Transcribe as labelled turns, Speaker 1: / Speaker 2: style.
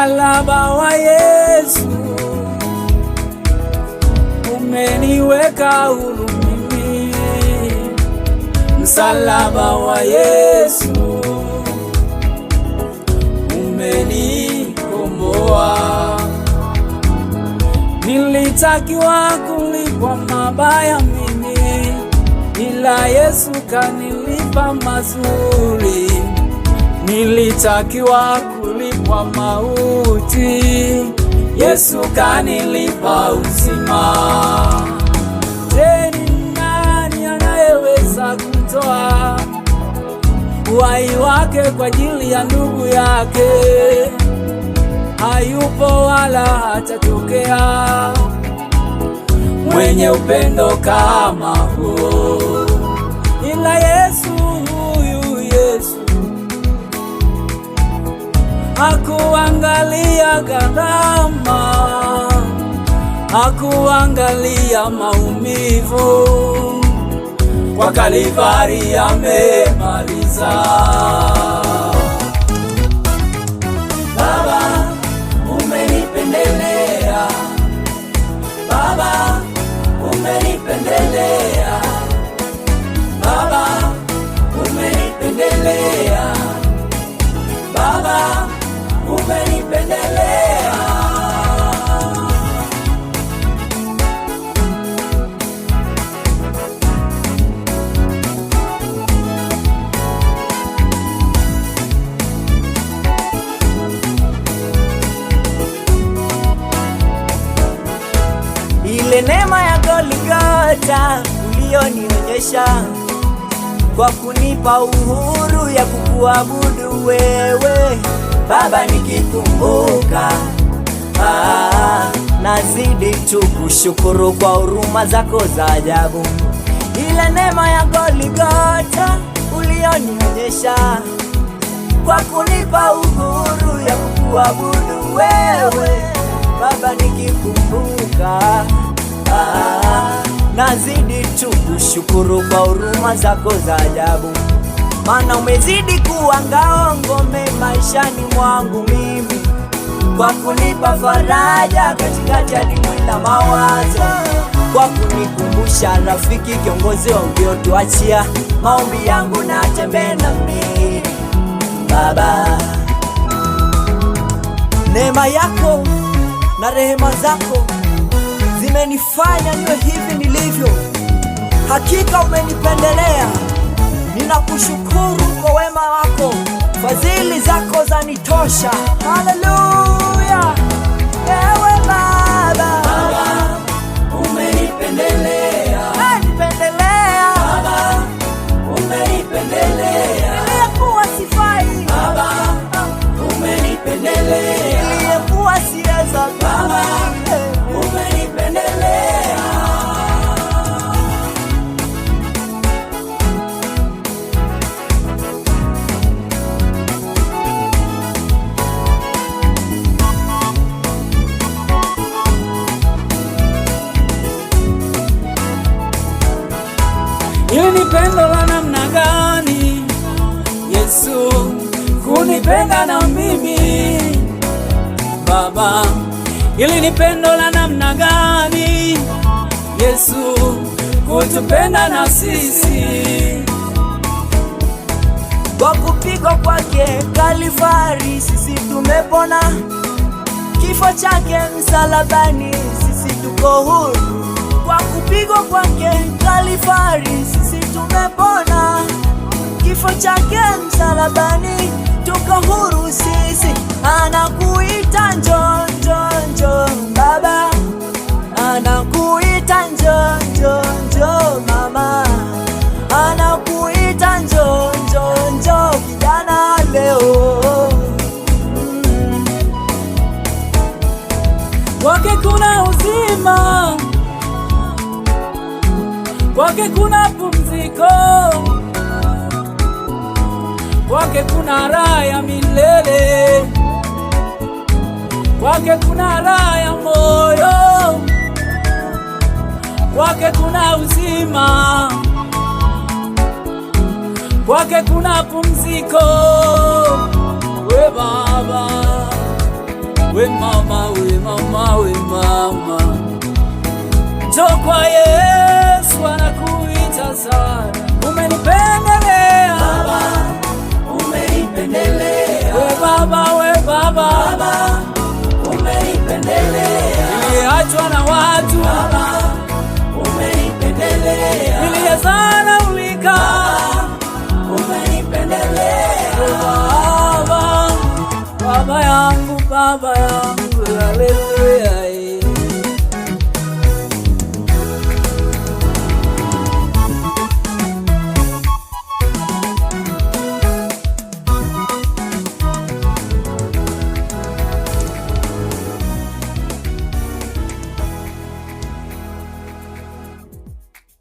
Speaker 1: Msalaba wa Yesu umeniweka huru mimi. Msalaba wa Yesu umenikomboa. Nilitakiwa kulipwa mabaya mimi, ila Yesu kanilipa mazuri. Nilitakiwa kulipwa mauti, Yesu kanilipa uzima. Je, ni nani anayeweza kutoa uhai wake kwa ajili ya ndugu yake? Hayupo wala hatatokea mwenye upendo kama huo, ila Yesu, huyu Yesu hakuangalia gharama, hakuangalia maumivu, kwa Kalvari amemaliza. Baba umenipendelea, Baba umenipendelea, Baba umenipendelea, Baba umenipendelea.
Speaker 2: Ile neema ya Golgotha ulionionyesha kwa kunipa uhuru ya kukuabudu wewe Baba, nikikumbuka nazidi tu kushukuru kwa huruma zako za ajabu. Ile neema ya Golgotha ulionionyesha kwa kunipa uhuru ya kukuabudu wewe Baba, nikikumbuka nazidi tu kushukuru kwa huruma zako za ajabu. Maana umezidi kuwa ngao ngome maishani mwangu mimi, kwa kunipa faraja katikati ya dimbwi la mawazo, kwa kunikumbusha rafiki, kiongozi wa uliotuachia. Maombi yangu na tembea na mimi Baba, neema yako na rehema zako zimenifanya niwe hivi nilivyo. Hakika umenipendelea. Ninakushukuru kwa wema wako, fadhili zako zanitosha. Haleluya, ewe Baba.
Speaker 1: Baba umenipendelea,
Speaker 2: umenipendelea.
Speaker 1: Baba umenipendelea,
Speaker 2: Niliyekuwa sifai
Speaker 1: Baba umenipendelea,
Speaker 2: niliyekuwa siweza,
Speaker 1: Baba umenipendelea. Hili ni pendo la namna gani Yesu kunipenda na mimi Baba? Hili ni pendo la namna gani Yesu kutupenda na sisi?
Speaker 2: Kwa kupigwa kwake Kalvari sisi tumepona, kifo chake msalabani sisi tuko huru. Kwa kupigwa kwake Kalvari sisi tumepona, kifo chake msalabani tuko huru sisi. Anakuita njoo njoo njoo Baba, anakuita njoo njoo njoo Mama, anakuita njoo njoo njoo kijana leo.
Speaker 1: Kwake kuna uzima, kwake kuna pumziko, kwake kuna raha ya milele, kwake kuna raha ya moyo, kwake kuna uzima, kwake kuna pumziko. We Baba, we mama, we mama, we mama. Njoo kwa Yesu anakuita sana. Umenipendelea
Speaker 2: Baba, umenipendelea.
Speaker 1: we baba, we baba,
Speaker 2: Baba, umenipendelea.
Speaker 1: niliachwa na watu
Speaker 2: Baba, umenipendelea.
Speaker 1: niliyezaraulika.
Speaker 2: Umenipendelea.
Speaker 1: Baba, baba yangu, haleluya.